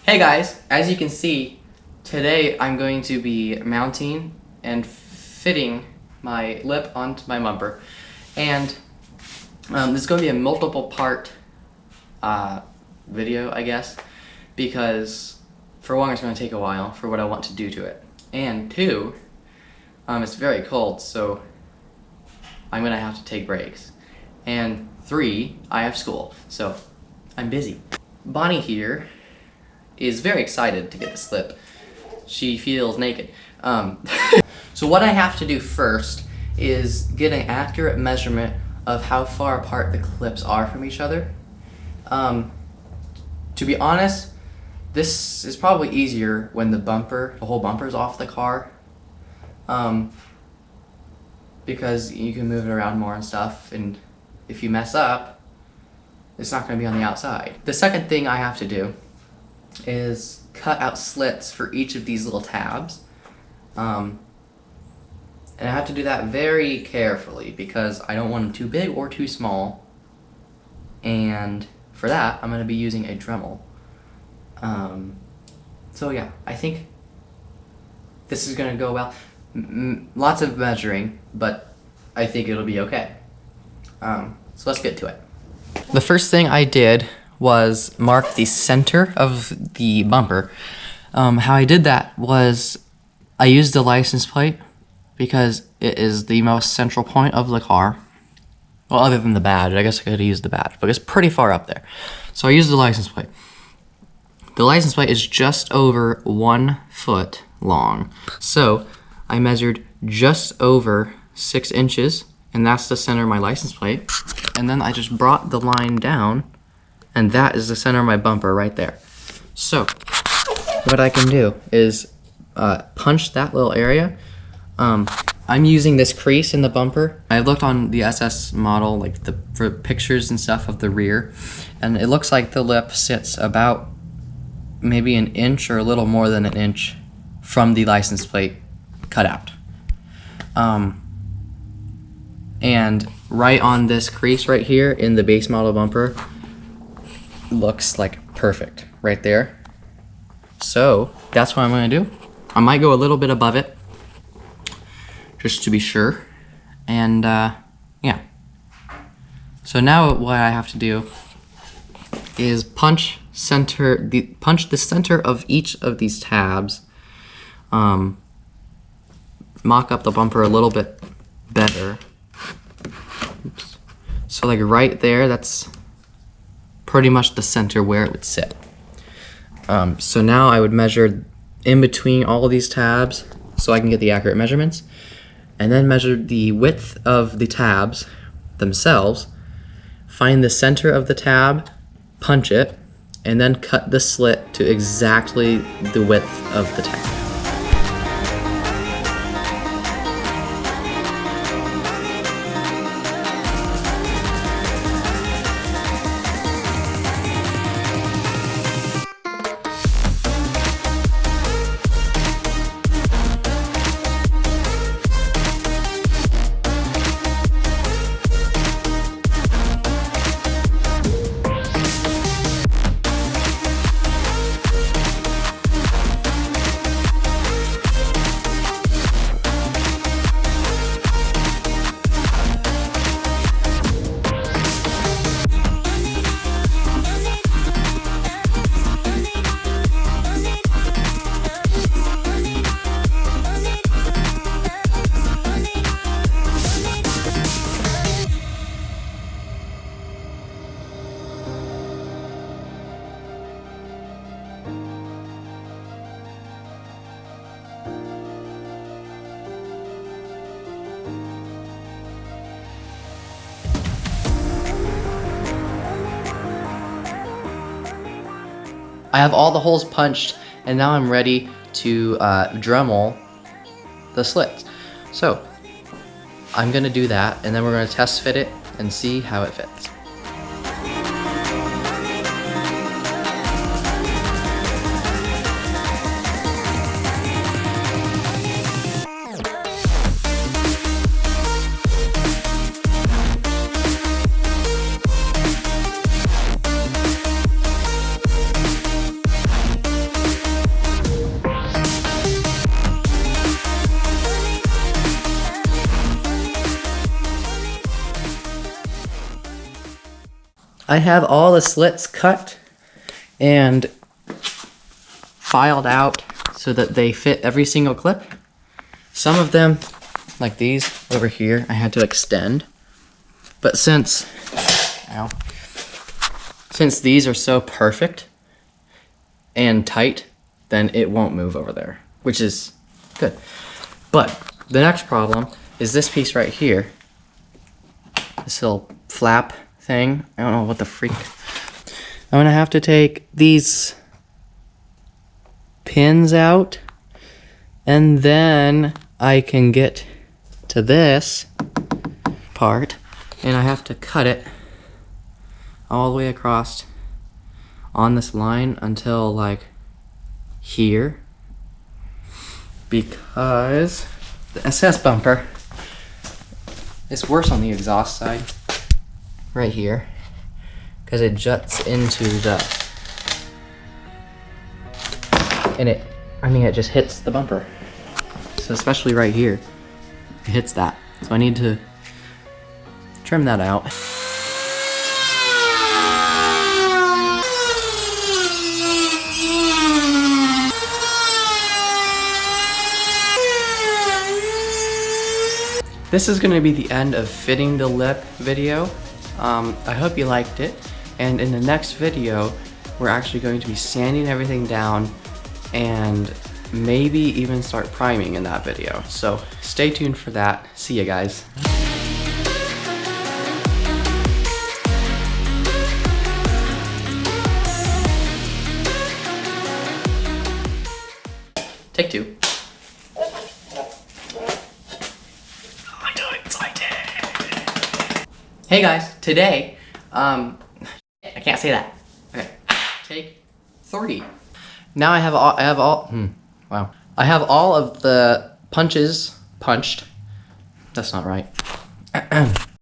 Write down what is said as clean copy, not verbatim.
Hey guys, as you can see, today I'm going to be mounting and fitting my lip onto my bumper, and this is going to be a multiple part video, I guess, because for one, it's going to take a while for what I want to do to it, and two, it's very cold, so I'm going to have to take breaks, and three, I have school, so I'm busy. Bonnie here is very excited to get the slip. She feels naked. So what I have to do first is get an accurate measurement of how far apart the clips are from each other. To be honest, this is probably easier when the whole bumper is off the car, because you can move it around more and stuff, and if you mess up, it's not going to be on the outside. The second thing I have to do is cut out slits for each of these little tabs, and I have to do that very carefully because I don't want them too big or too small, and for that I'm going to be using a Dremel. So yeah, I think this is going to go well. Lots of measuring, but I think it'll be okay. So let's get to it. The first thing I did was mark the center of the bumper. How I did that was I used the license plate because it is the most central point of the car. Well, other than the badge, I guess I could have used the badge, but it's pretty far up there. So I used the license plate. The license plate is just over 1 foot long. So I measured just over 6 inches, and that's the center of my license plate. And then I just brought the line down, and that is the center of my bumper right there. So what I can do is punch that little area. I'm using this crease in the bumper. I looked on the SS model, like for pictures and stuff of the rear, and it looks like the lip sits about maybe an inch or a little more than an inch from the license plate cutout. And right on this crease right here in the base model bumper looks like perfect right there. So that's what I'm going to do. I might go a little bit above it just to be sure, and yeah. So now what I have to do is punch the center of each of these tabs, mock up the bumper a little bit better. Oops. So like right there, that's pretty much the center where it would sit. So now I would measure in between all of these tabs so I can get the accurate measurements, and then measure the width of the tabs themselves, find the center of the tab, punch it, and then cut the slit to exactly the width of the tab. I have all the holes punched, and now I'm ready to Dremel the slits. So I'm gonna do that, and then we're gonna test fit it and see how it fits. I have all the slits cut and filed out so that they fit every single clip. Some of them, like these over here, I had to extend. But since these are so perfect and tight, then it won't move over there, which is good. But the next problem is this piece right here. This little flap thing. I don't know what the freak. I'm gonna have to take these pins out, and then I can get to this part, and I have to cut it all the way across on this line until like here, because the SS bumper is worse on the exhaust side right here because it juts into the, and it just hits the bumper. So especially right here, it hits that. So I need to trim that out. This is gonna be the end of fitting the lip video. I hope you liked it. And in the next video, we're actually going to be sanding everything down and maybe even start priming in that video. So stay tuned for that. See you guys. Take two. I'm so excited. Hey guys, today, I can't say that. Okay, take 3. Now I have all of the punches punched. That's not right.